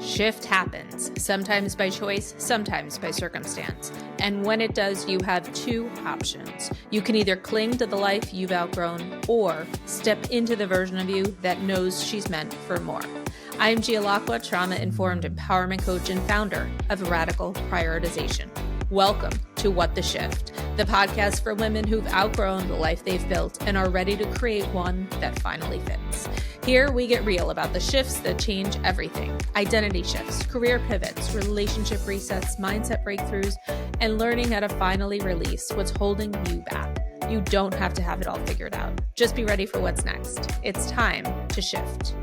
Shift happens, sometimes by choice, sometimes by circumstance. And when it does, you have two options. You can either cling to the life you've outgrown or step into the version of you that knows she's meant for more. I'm Gialacqua, trauma-informed empowerment coach and founder of Radical Prioritization. Welcome to What the Shift, the podcast for women who've outgrown the life they've built and are ready to create one that finally fits. Here we get real about the shifts that change everything: identity shifts, career pivots, relationship resets, mindset breakthroughs, and learning how to finally release what's holding you back. You don't have to have it all figured out. Just be ready for what's next. It's time to shift.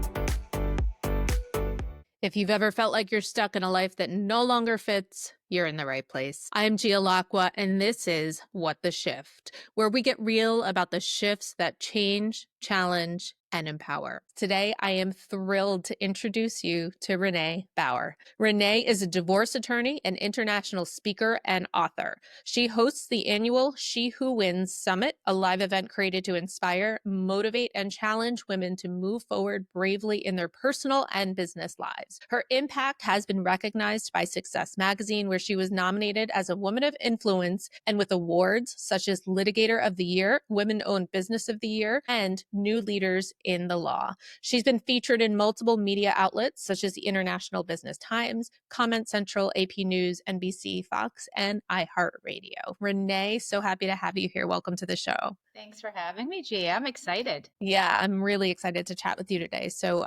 If you've ever felt like you're stuck in a life that no longer fits, you're in the right place. I'm Gialacqua, and this is What the Shift, where we get real about the shifts that change, challenge, and empower. Today, I am thrilled to introduce you to Renee Bauer. Renee is a divorce attorney, an international speaker, and author. She hosts the annual She Who Wins Summit, a live event created to inspire, motivate, and challenge women to move forward bravely in their personal and business lives. Her impact has been recognized by Success Magazine, where she was nominated as a Woman of Influence, and with awards such as Litigator of the Year, Women-Owned Business of the Year, and New Leaders in the Law. She's been featured in multiple media outlets such as the International Business Times, Comment Central, AP News, NBC, Fox, and iHeartRadio. Renee, so happy to have you here. Welcome to the show. Thanks for having me, Gia. I'm excited. Yeah, I'm really excited to chat with you today. So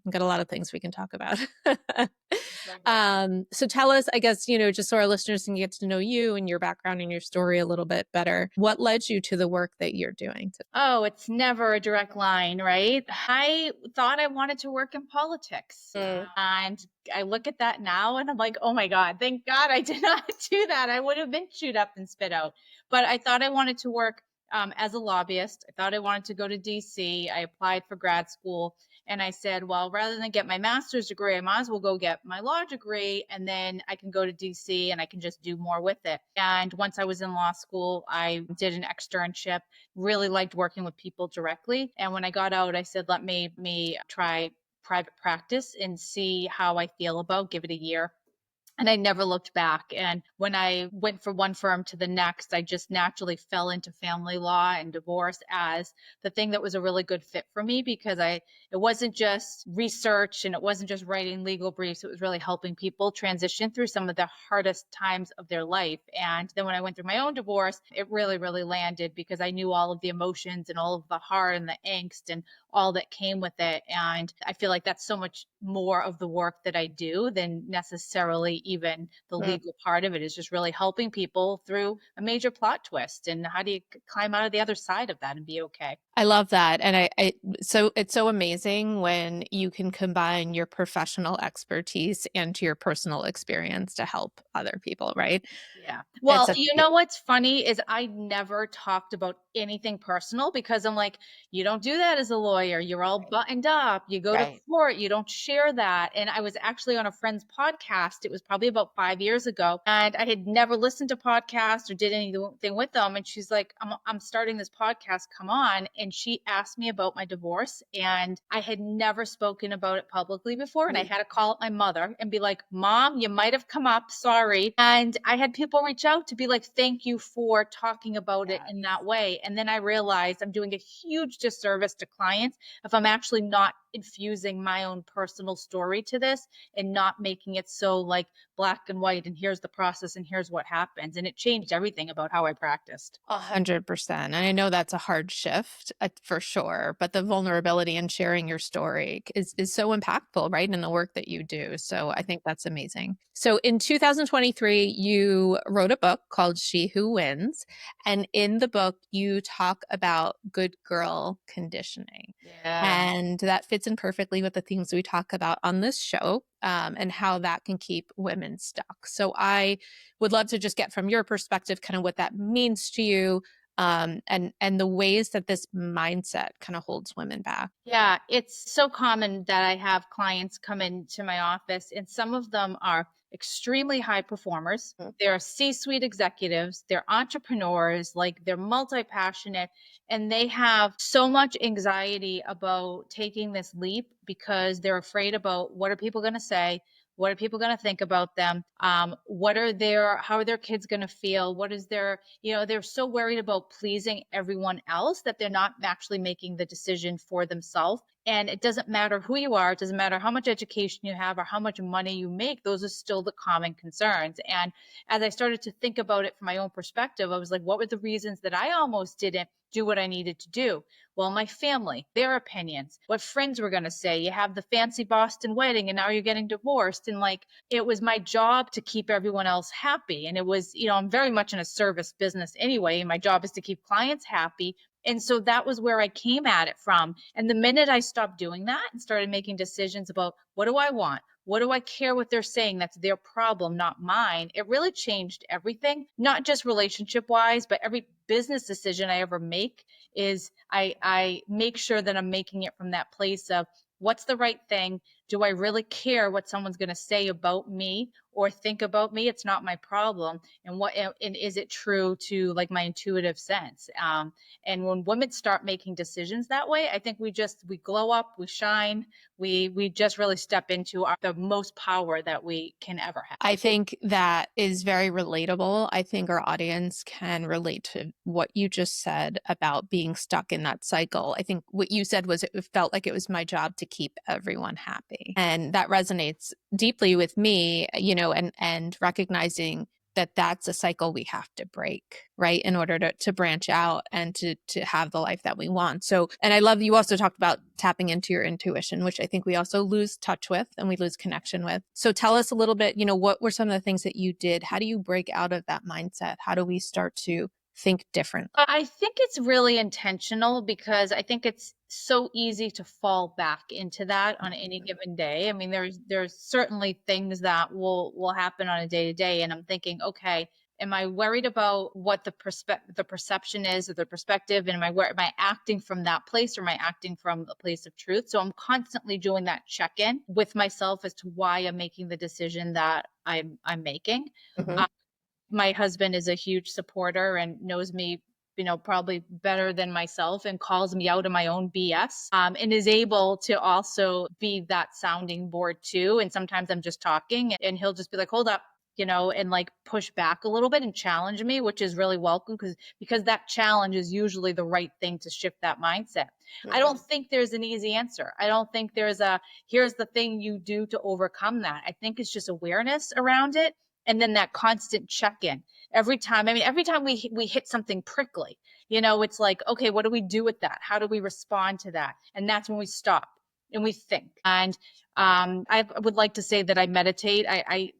we've got a lot of things we can talk about. So tell us, I guess, just so our listeners can get to know you and your background and your story a little bit better. What led you to the work that you're doing? Oh, it's never a direct line, right? I thought I wanted to work in politics. And I look at that now and I'm like, oh my God, thank God I did not do that. I would have been chewed up and spit out. But I thought I wanted to work as a lobbyist. I thought I wanted to go to DC. I applied for grad school and I said, well, rather than get my master's degree, I might as well go get my law degree and then I can go to DC and I can just do more with it. And once I was in law school, I did an externship, really liked working with people directly. And when I got out, I said, let me try private practice and see how I feel about, give it a year. And I never looked back. And when I went from one firm to the next, I just naturally fell into family law and divorce as the thing that was a really good fit for me, because it wasn't just research and it wasn't just writing legal briefs. It was really helping people transition through some of the hardest times of their life. And then when I went through my own divorce, it really, really landed because I knew all of the emotions and all of the heart and the angst and all that came with it. And I feel like that's so much more of the work that I do than necessarily even the legal part of it. Is just really helping people through a major plot twist. And how do you climb out of the other side of that and be okay? I love that. And so it's so amazing when you can combine your professional expertise and your personal experience to help other people, right? Yeah. Well, you know what's funny is I never talked about anything personal because I'm like, you don't do that as a lawyer. You're all buttoned up. You go to court. You don't share that. And I was actually on a friend's podcast. It was probably about 5 years ago. And I had never listened to podcasts or did anything with them. And she's like, I'm starting this podcast. Come on. And she asked me about my divorce. And I had never spoken about it publicly before. And I had to call up my mother and be like, Mom, you might have come up. Sorry. And I had people reach out to be like, thank you for talking about it in that way. And then I realized I'm doing a huge disservice to clients if I'm actually not infusing my own personal story to this and not making it so like black and white and here's the process and here's what happens. And it changed everything about how I practiced. 100%. And I know that's a hard shift for sure, but the vulnerability and sharing your story is so impactful, right, in the work that you do. So I think that's amazing. So in 2023, you wrote a book called She Who Wins. And in the book, you talk about good girl conditioning. Yeah. And that fits in perfectly with the themes we talk about on this show, and how that can keep women stuck. So I would love to just get from your perspective kind of what that means to you, and the ways that this mindset kind of holds women back. Yeah, it's so common that I have clients come into my office and some of them are extremely high performers. They're C-suite executives, they're entrepreneurs, like they're multi-passionate, and they have so much anxiety about taking this leap because they're afraid about what are people going to say? What are people going to think about them? How are their kids going to feel? What is their, they're so worried about pleasing everyone else that they're not actually making the decision for themselves. And it doesn't matter who you are. It doesn't matter how much education you have or how much money you make. Those are still the common concerns. And as I started to think about it from my own perspective, I was like, what were the reasons that I almost didn't do what I needed to do? Well, my family, their opinions, what friends were going to say. You have the fancy Boston wedding and now you're getting divorced. And like, it was my job to keep everyone else happy. And it was, I'm very much in a service business anyway. And my job is to keep clients happy. And so that was where I came at it from. And the minute I stopped doing that and started making decisions about what do I want? What do I care what they're saying? That's their problem, not mine. It really changed everything, not just relationship wise, but every business decision I ever make is I make sure that I'm making it from that place of what's the right thing? Do I really care what someone's going to say about me or think about me? It's not my problem. And is it true to like my intuitive sense? And when women start making decisions that way, I think we glow up, we shine, we just really step into the most power that we can ever have. I think that is very relatable. I think our audience can relate to what you just said about being stuck in that cycle. I think what you said was it felt like it was my job to keep everyone happy. And that resonates deeply with me, and recognizing that that's a cycle we have to break, right? In order to branch out and to have the life that we want. So, and I love you also talked about tapping into your intuition, which I think we also lose touch with and we lose connection with. So tell us a little bit, what were some of the things that you did? How do you break out of that mindset? How do we start to think differently? I think it's really intentional because I think it's so easy to fall back into that on any given day. I mean, there's certainly things that will happen on a day to day, and I'm thinking, okay, am I worried about what the perception is or the perspective, and am I acting from that place or am I acting from a place of truth? So I'm constantly doing that check in with myself as to why I'm making the decision that I'm making. Mhm. My husband is a huge supporter and knows me, probably better than myself and calls me out of my own BS, and is able to also be that sounding board too. And sometimes I'm just talking and he'll just be like, hold up, and like push back a little bit and challenge me, which is really welcome because that challenge is usually the right thing to shift that mindset. I don't think there's an easy answer. I don't think there's here's the thing you do to overcome that. I think it's just awareness around it and then that constant check-in every time. I mean, every time we hit something prickly, it's like, okay, what do we do with that? How do we respond to that? And that's when we stop and we think. And I would like to say that I meditate. I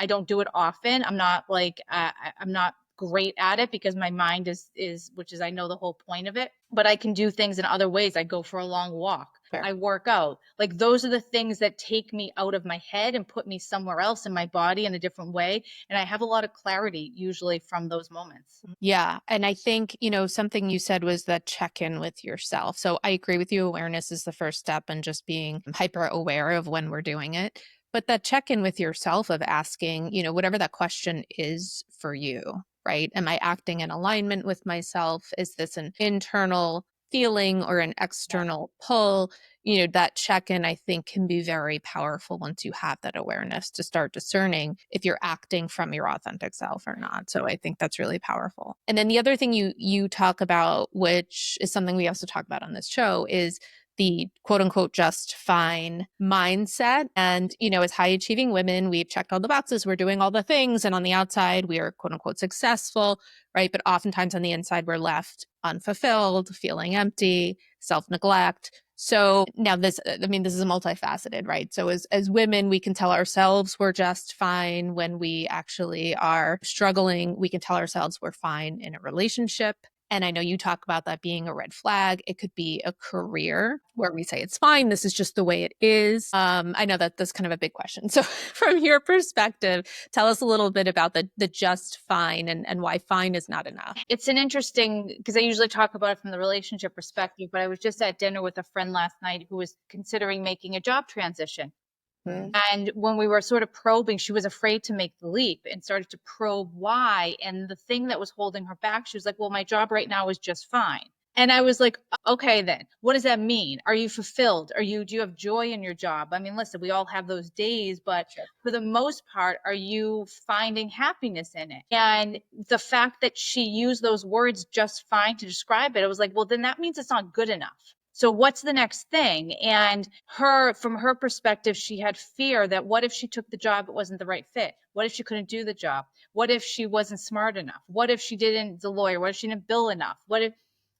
don't do it often. I'm not like I'm not great at it because my mind is which is I know the whole point of it, but I can do things in other ways. I go for a long walk. Fair. I work out. Like those are the things that take me out of my head and put me somewhere else in my body in a different way. And I have a lot of clarity usually from those moments. Yeah. And I think, something you said was the check in with yourself. So I agree with you. Awareness is the first step and just being hyper aware of when we're doing it. But that check in with yourself of asking, whatever that question is for you, right? Am I acting in alignment with myself? Is this an internal feeling or an external pull? That check in, I think, can be very powerful once you have that awareness to start discerning if you're acting from your authentic self or not. So I think that's really powerful. And then the other thing you talk about, which is something we also talk about on this show, is the quote unquote just fine mindset. And, as high achieving women, we've checked all the boxes, we're doing all the things. And on the outside, we are quote unquote successful, right? But oftentimes on the inside, we're left unfulfilled, feeling empty, self neglect. So now this is multifaceted, right? So as women, we can tell ourselves we're just fine when we actually are struggling. We can tell ourselves we're fine in a relationship. And I know you talk about that being a red flag. It could be a career where we say it's fine. This is just the way it is. I know that that's kind of a big question. So from your perspective, tell us a little bit about the just fine and why fine is not enough. It's an interesting, because I usually talk about it from the relationship perspective, but I was just at dinner with a friend last night who was considering making a job transition. And when we were sort of probing, she was afraid to make the leap and started to probe why. And the thing that was holding her back, she was like, well, my job right now is just fine. And I was like, okay, then what does that mean? Are you fulfilled? Do you have joy in your job? I mean, listen, we all have those days, but for the most part, are you finding happiness in it? And the fact that she used those words just fine to describe it, I was like, well, then that means it's not good enough. So what's the next thing? And from her perspective, she had fear that what if she took the job, it wasn't the right fit? What if she couldn't do the job? What if she wasn't smart enough? What if she didn't, the lawyer, what if she didn't bill enough? What if,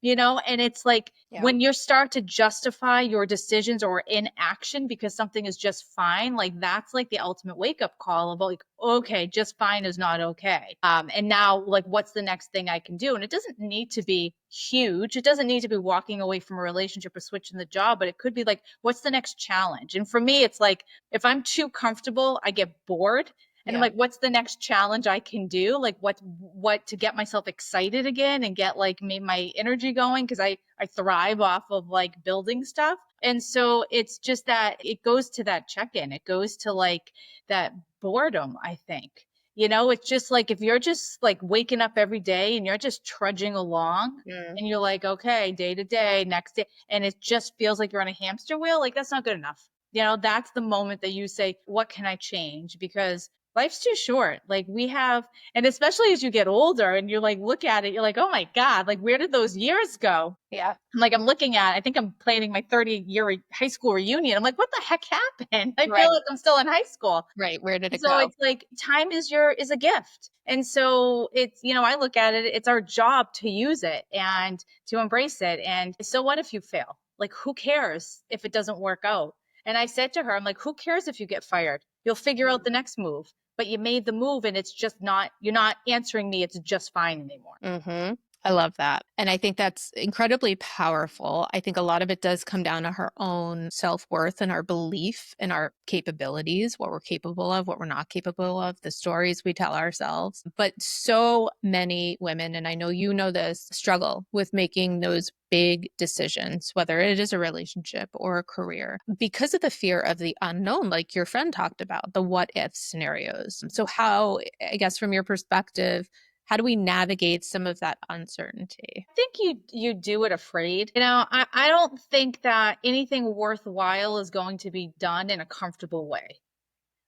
and it's like Yeah. when you start to justify your decisions or inaction because something is just fine, like that's like the ultimate wake up call of like, okay, just fine is not okay. And now, like, what's the next thing I can do? And it doesn't need to be huge. It doesn't need to be walking away from a relationship or switching the job, but it could be like, what's the next challenge? And for me, it's like, if I'm too comfortable, I get bored. And I'm Yeah. like, what's the next challenge I can do? Like what to get myself excited again and get like my energy going? Cause I thrive off of like building stuff. And so it's just that it goes to that check-in. It goes to like that boredom, I think. It's just like if you're just like waking up every day and you're just trudging along Mm. and you're like, okay, day to day, next day, and it just feels like you're on a hamster wheel, like that's not good enough. That's the moment that you say, what can I change? Because life's too short. Like we have, and especially as you get older and you're like, look at it, you're like, oh my God, like where did those years go? Yeah. I'm looking at, I think I'm planning my 30-year high school reunion. I'm like, what the heck happened? I feel Right. like I'm still in high school. Right. Where did it So go? it's like time is a gift. And so it's, I look at it, it's our job to use it and to embrace it. And so what if you fail? Like, who cares if it doesn't work out? And I said to her, I'm like, who cares if you get fired? You'll figure out the next move. But you made the move and it's just not, you're not answering me. It's just fine anymore. Mm-hmm. I love that. And I think that's incredibly powerful. I think a lot of it does come down to her own self worth and our belief in our capabilities, what we're capable of, what we're not capable of, the stories we tell ourselves. But so many women, and I know you know this, struggle with making those big decisions, whether it is a relationship or a career, because of the fear of the unknown, like your friend talked about, the what if scenarios. So, how, I guess, from your perspective, how do we navigate some of that uncertainty? I think you do it afraid. I don't think that anything worthwhile is going to be done in a comfortable way.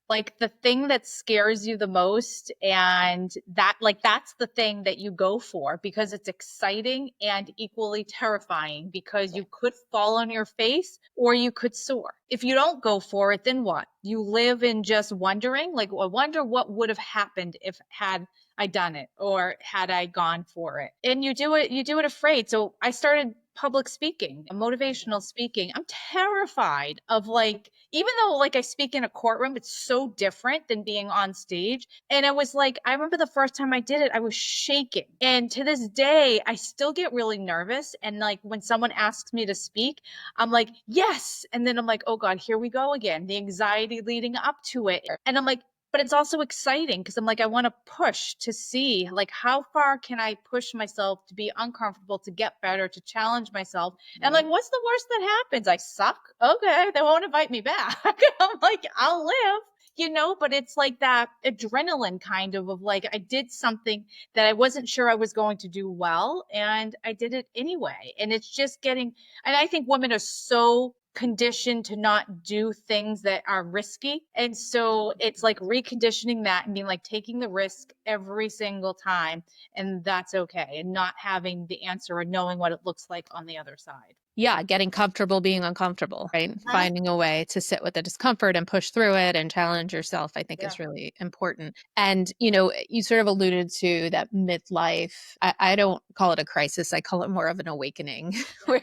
Like the thing that scares you the most and that's the thing that you go for because it's exciting and equally terrifying because you could fall on your face or you could soar. If you don't go for it, then what? You live in just wondering, like, I wonder what would have happened if had I done it or had I gone for it. And you do it afraid. So I started public speaking, motivational speaking. I'm terrified of like, even though like I speak in a courtroom, it's so different than being on stage. And I was like, I remember the first time I did it, I was shaking. And to this day, I still get really nervous. And like when someone asks me to speak, I'm like, yes. And then I'm like, oh God, here we go again. The anxiety leading up to it. And I'm like, but it's also exciting because I'm like, I want to push to see like how far can I push myself to be uncomfortable, to get better, to challenge myself. And like, what's the worst that happens? I suck. Okay, they won't invite me back. I'm like, I'll live. But it's like that adrenaline kind of like I did something that I wasn't sure I was going to do well, and I did it anyway. And it's just getting, and I think women are so conditioned to not do things that are risky. And so it's like reconditioning that and being like taking the risk every single time. And that's okay. And not having the answer or knowing what it looks like on the other side. Yeah, getting comfortable being uncomfortable, right? Finding a way to sit with the discomfort and push through it and challenge yourself, I think is really important. And, you sort of alluded to that midlife. I don't call it a crisis. I call it more of an awakening where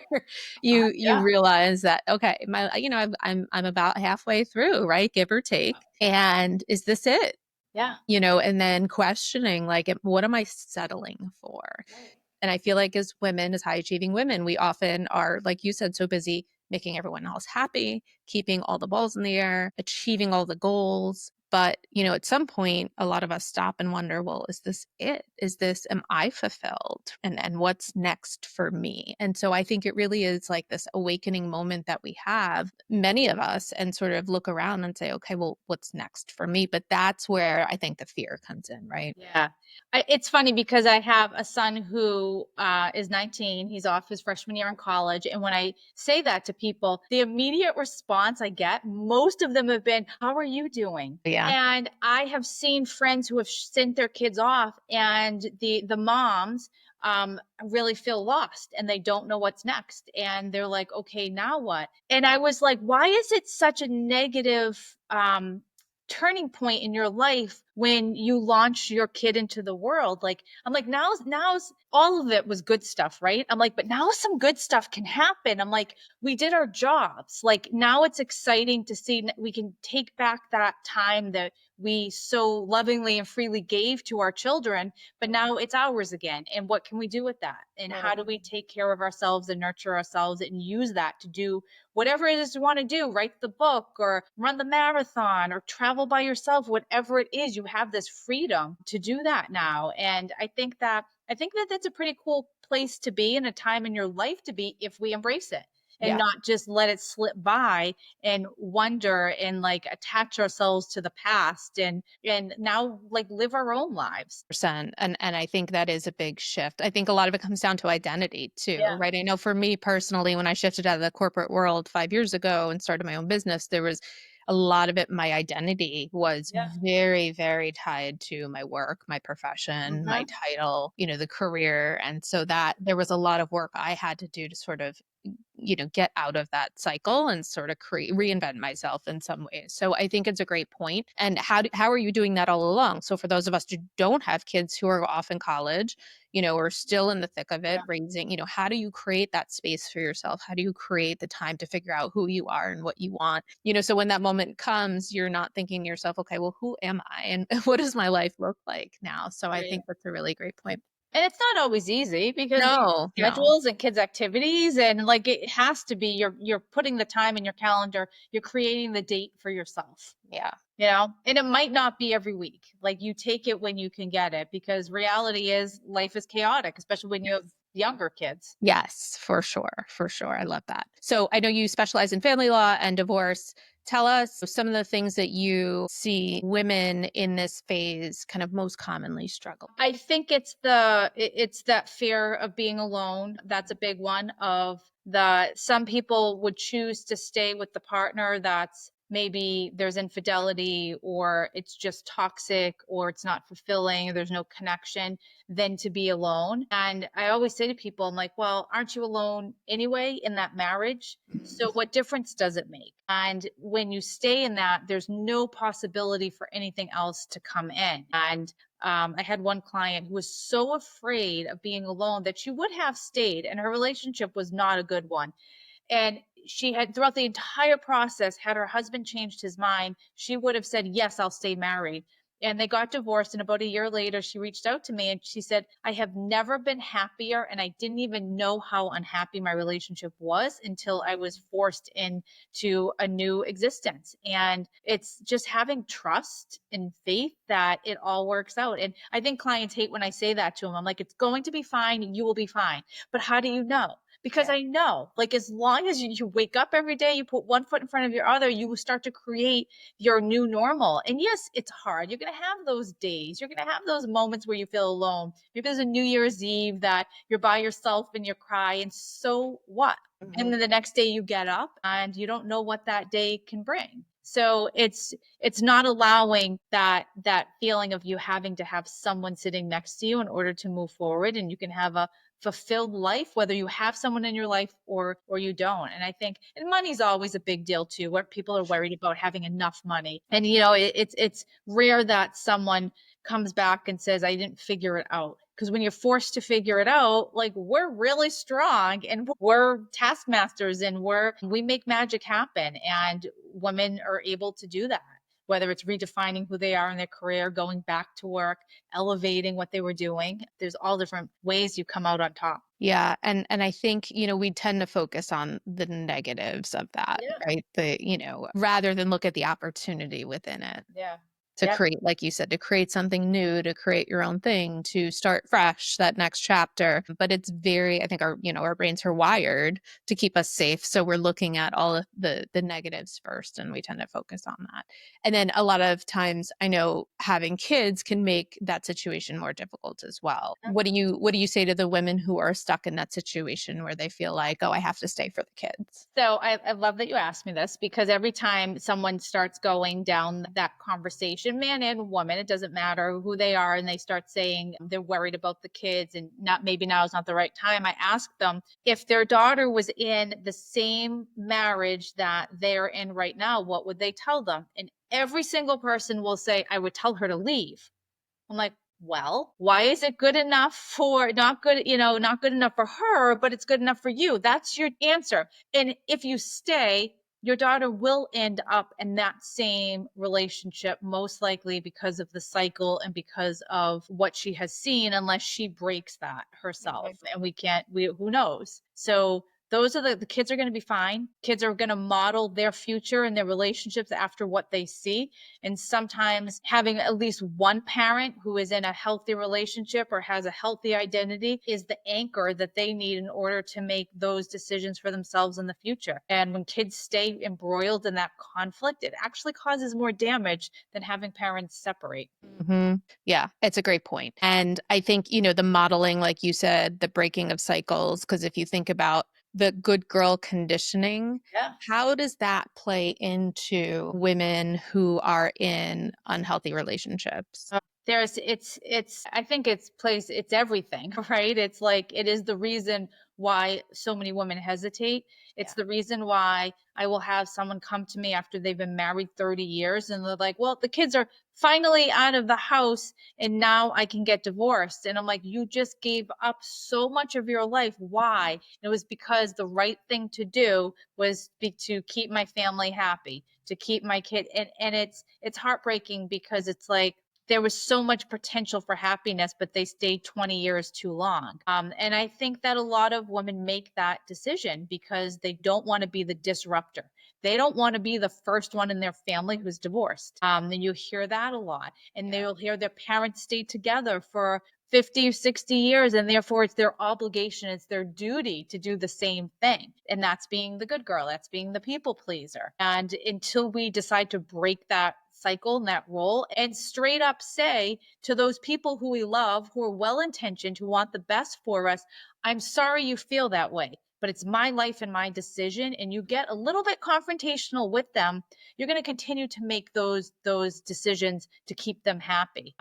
you realize that, okay, I'm about halfway through, right? Give or take. And is this it? Yeah. And then questioning, like, what am I settling for? And I feel like as women, as high achieving women, we often are, like you said, so busy making everyone else happy, keeping all the balls in the air, achieving all the goals. But, at some point, a lot of us stop and wonder, well, is this it? Am I fulfilled? And what's next for me? And so I think it really is like this awakening moment that we have, many of us, and sort of look around and say, okay, well, what's next for me? But that's where I think the fear comes in, right? Yeah. It's funny because I have a son who is 19. He's off his freshman year in college. And when I say that to people, the immediate response I get, most of them have been, "How are you doing?" Yeah. And I have seen friends who have sent their kids off, and the moms really feel lost and they don't know what's next. And they're like, okay, now what? And I was like, why is it such a negative turning point in your life when you launch your kid into the world? Like, I'm like, now's all of it was good stuff, right? I'm like, but now some good stuff can happen. I'm like, we did our jobs. Like, now it's exciting to see we can take back that time that we so lovingly and freely gave to our children, but now it's ours again. And what can we do with that? And how do we take care of ourselves and nurture ourselves and use that to do whatever it is you want to do? Write the book or run the marathon or travel by yourself, whatever it is, you have this freedom to do that now. And I think that that's a pretty cool place to be, in a time in your life to be, if we embrace it and Yeah. not just let it slip by and wonder and like attach ourselves to the past and now like live our own lives. Percent. And I think that is a big shift. I think a lot of it comes down to identity too, Yeah. right? I know for me personally, when I shifted out of the corporate world 5 years ago and started my own business, there was a lot of it. My identity was Yeah. very, very tied to my work, my profession, my Mhm. title, the career. And so that there was a lot of work I had to do to sort of get out of that cycle and sort of reinvent myself in some ways. So I think it's a great point. And how are you doing that all along? So for those of us who don't have kids who are off in college, or still in the thick of Yeah. it, raising, how do you create that space for yourself? How do you create the time to figure out who you are and what you want? So when that moment comes, you're not thinking to yourself, okay, well, who am I and what does my life look like now? So I Right. think that's a really great point. And it's not always easy because we No, have no. schedules and kids' activities, and like it has to be, you're putting the time in your calendar, you're creating the date for yourself. Yeah. And it might not be every week. Like, you take it when you can get it, because reality is life is chaotic, especially when you have younger kids. Yes, for sure. For sure. I love that. So I know you specialize in family law and divorce. Tell us some of the things that you see women in this phase kind of most commonly struggle. I think it's that fear of being alone. That's a big one. Of the Some people would choose to stay with the partner that's maybe there's infidelity, or it's just toxic, or it's not fulfilling, or there's no connection, than to be alone. And I always say to people, I'm like, well, aren't you alone anyway in that marriage? So what difference does it make? And when you stay in that, there's no possibility for anything else to come in. And I had one client who was so afraid of being alone that she would have stayed, and her relationship was not a good one. And she had, throughout the entire process, had her husband changed his mind, she would have said, yes, I'll stay married. And they got divorced. And about a year later, she reached out to me and she said, I have never been happier. And I didn't even know how unhappy my relationship was until I was forced into a new existence. And it's just having trust and faith that it all works out. And I think clients hate when I say that to them. I'm like, it's going to be fine. You will be fine. But how do you know? Because Yeah. I know, like, as long as you wake up every day, you put one foot in front of your other, you will start to create your new normal. And yes, it's hard. You're going to have those days. You're going to have those moments where you feel alone. Maybe there's a New Year's Eve that you're by yourself and you cry, and so what? And Mhm. then the next day you get up and you don't know what that day can bring. So it's not allowing that feeling of you having to have someone sitting next to you in order to move forward, and you can have a fulfilled life whether you have someone in your life or you don't. And I think, and money's always a big deal too, where people are worried about having enough money. And it's rare that someone comes back and says, I didn't figure it out. Because when you're forced to figure it out, like, we're really strong and we're taskmasters, and we make magic happen, and women are able to do that, whether it's redefining who they are in their career, going back to work, elevating what they were doing. There's all different ways you come out on top. Yeah, and I think, we tend to focus on the negatives of that, Yeah. right? Rather than look at the opportunity within it. Yeah. to Yep. create, like you said, to create something new, to create your own thing, to start fresh, that next chapter. But it's very, I think our, our brains are wired to keep us safe. So we're looking at all of the negatives first, and we tend to focus on that. And then a lot of times I know having kids can make that situation more difficult as well. What do you say to the women who are stuck in that situation where they feel like, oh, I have to stay for the kids? So I love that you asked me this, because every time someone starts going down that conversation, man and woman, it doesn't matter who they are, and they start saying they're worried about the kids and not, maybe now is not the right time. I ask them if their daughter was in the same marriage that they're in right now, what would they tell them? And every single person will say, I would tell her to leave. I'm like, well, why is it good enough for not good, not good enough for her, but it's good enough for you? That's your answer. And if you stay, your daughter will end up in that same relationship, most likely because of the cycle and because of what she has seen, unless she breaks that herself. And who knows? So those are the kids are going to be fine. Kids are going to model their future and their relationships after what they see. And sometimes having at least one parent who is in a healthy relationship or has a healthy identity is the anchor that they need in order to make those decisions for themselves in the future. And when kids stay embroiled in that conflict, it actually causes more damage than having parents separate. Yeah, it's a great point. And I think, the modeling, like you said, the breaking of cycles, because if you think about the good girl conditioning, Yeah. how does that play into women who are in unhealthy relationships? There's it's I think it's everything, right? It's like it is the reason why so many women hesitate. It's the reason why I will have someone come to me after they've been married 30 years and they're like, well, the kids are finally out of the house and now I can get divorced. And I'm like, you just gave up so much of your life. Why? And it was because the right thing to do was to keep my family happy, to keep my kid. And it's heartbreaking because it's like there was so much potential for happiness, but they stayed 20 years too long. And I think that a lot of women make that decision because they don't want to be the disruptor. They don't want to be the first one in their family who's divorced. And you hear that a lot. And they'll hear their parents stay together for 50 or 60 years, and therefore it's their obligation, it's their duty to do the same thing. And that's being the good girl, that's being the people pleaser. And until we decide to break that cycle and that role and straight up say to those people who we love, who are well intentioned, who want the best for us, I'm sorry you feel that way, but it's my life and my decision. And you get a little bit confrontational with them, you're going to continue to make those decisions to keep them happy,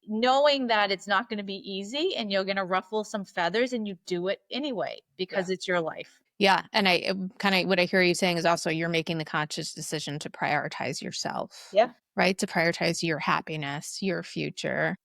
knowing that it's not going to be easy and you're going to ruffle some feathers, and you do it anyway because it's your life. Yeah. And I kind of, what I hear you saying is also you're making the conscious decision to prioritize yourself, Yeah. right? To prioritize your happiness, your future,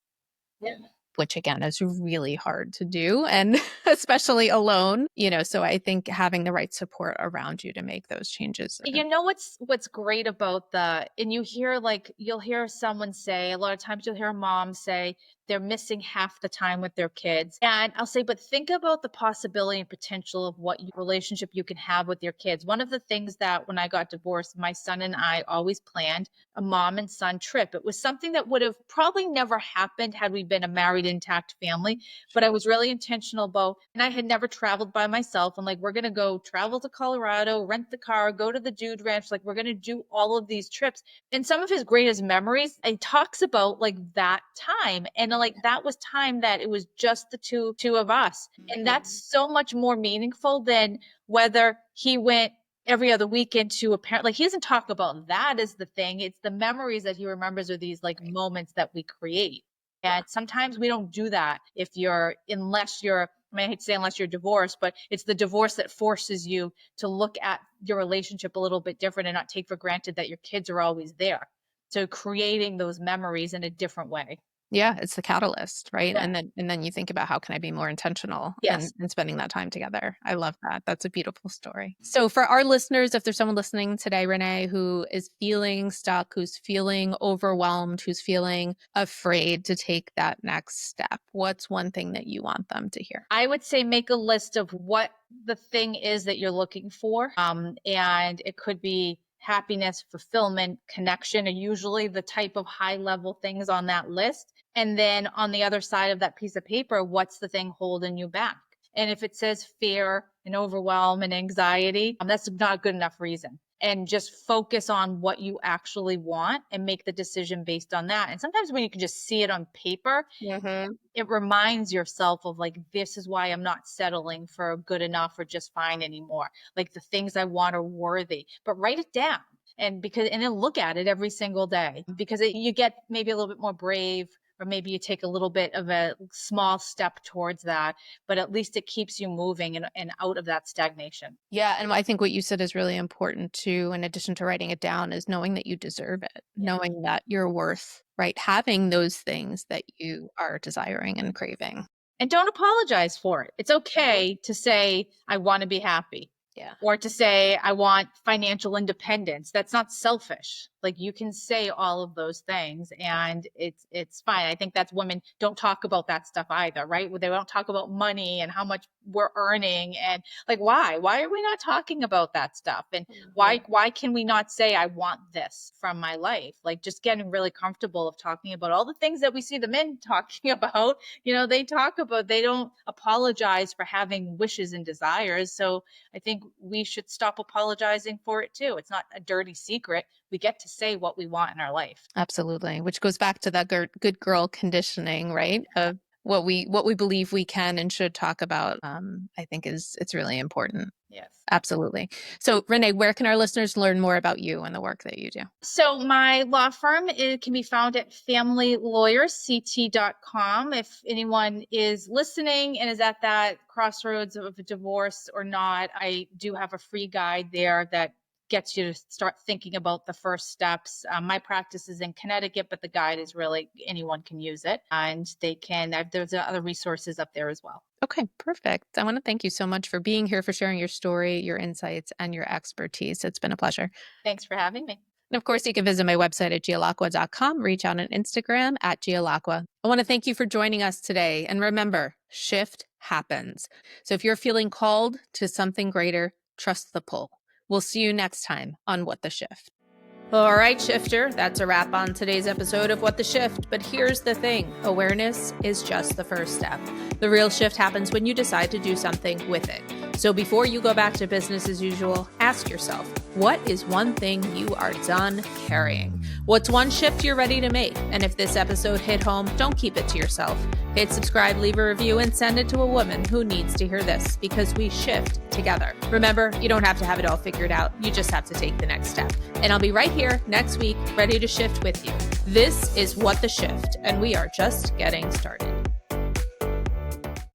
Yeah. which again is really hard to do, and especially alone, so I think having the right support around you to make those changes. You know what's great about and you'll hear someone say, a lot of times you'll hear a mom say they're missing half the time with their kids. And I'll say, but think about the possibility and potential of what relationship you can have with your kids. One of the things that when I got divorced, my son and I always planned a mom and son trip. It was something that would have probably never happened had we been a married, intact family, but I was really intentional about, and I had never traveled by myself. I'm like, we're going to go travel to Colorado, rent the car, go to the Dude Ranch. Like, we're going to do all of these trips. And some of his greatest memories, he talks about like that time. And like, that was time that it was just the two of us. And that's so much more meaningful than whether he went every other weekend to a parent. Like, he doesn't talk about that as the thing. It's the memories that he remembers, are these like moments that we create. And sometimes we don't do that unless you're, I mean, I hate to say unless you're divorced, but it's the divorce that forces you to look at your relationship a little bit different and not take for granted that your kids are always there. So creating those memories in a different way. Yeah, it's the catalyst, right? Yeah. And then you think about how can I be more intentional Yes. and spending that time together. I love that. That's a beautiful story. So for our listeners, if there's someone listening today, Renee, who is feeling stuck, who's feeling overwhelmed, who's feeling afraid to take that next step, what's one thing that you want them to hear? I would say make a list of what the thing is that you're looking for. And it could be happiness, fulfillment, connection are usually the type of high level things on that list. And then on the other side of that piece of paper, what's the thing holding you back? And if it says fear and overwhelm and anxiety, that's not a good enough reason. And just focus on what you actually want and make the decision based on that. And sometimes when you can just see it on paper, it reminds yourself of like, this is why I'm not settling for good enough or just fine anymore. Like the things I want are worthy, but write it down. And then look at it every single day, because you get maybe a little bit more brave, or maybe you take a little bit of a small step towards that, but at least it keeps you moving and out of that stagnation. Yeah. And I think what you said is really important too, in addition to writing it down, is knowing that you deserve it, knowing that you're worth, right, having those things that you are desiring and craving. And don't apologize for it. It's okay to say, I want to be happy. Yeah. Or to say, I want financial independence. That's not selfish. Like you can say all of those things and it's fine. I think that's women don't talk about that stuff either, right? They don't talk about money and how much we're earning and like, why are we not talking about that stuff? And why can we not say, I want this from my life? Like just getting really comfortable of talking about all the things that we see the men talking about, they talk about, they don't apologize for having wishes and desires. So I think we should stop apologizing for it too. It's not a dirty secret. We get to say what we want in our life. Absolutely. Which goes back to that good girl conditioning, right? Of what we believe we can and should talk about. I think it's really important. Yes. Absolutely. So Renee, where can our listeners learn more about you and the work that you do? So my law firm can be found at familylawyersct.com. If anyone is listening and is at that crossroads of a divorce or not, I do have a free guide there that gets you to start thinking about the first steps. My practice is in Connecticut, but the guide is really anyone can use it, and there's other resources up there as well. Okay, perfect. I want to thank you so much for being here, for sharing your story, your insights, and your expertise. It's been a pleasure. Thanks for having me. And of course, you can visit my website at gialacqua.com, reach out on Instagram at gialacqua. I want to thank you for joining us today. And remember, shift happens. So if you're feeling called to something greater, trust the pull. We'll see you next time on What the Shift. All right, Shifter, that's a wrap on today's episode of What the Shift. But here's the thing. Awareness is just the first step. The real shift happens when you decide to do something with it. So before you go back to business as usual, ask yourself, what is one thing you are done carrying? What's one shift you're ready to make? And if this episode hit home, don't keep it to yourself. Hit subscribe, leave a review, and send it to a woman who needs to hear this, because we shift together. Remember, you don't have to have it all figured out. You just have to take the next step. And I'll be right here next week, ready to shift with you. This is What the Shift, and we are just getting started.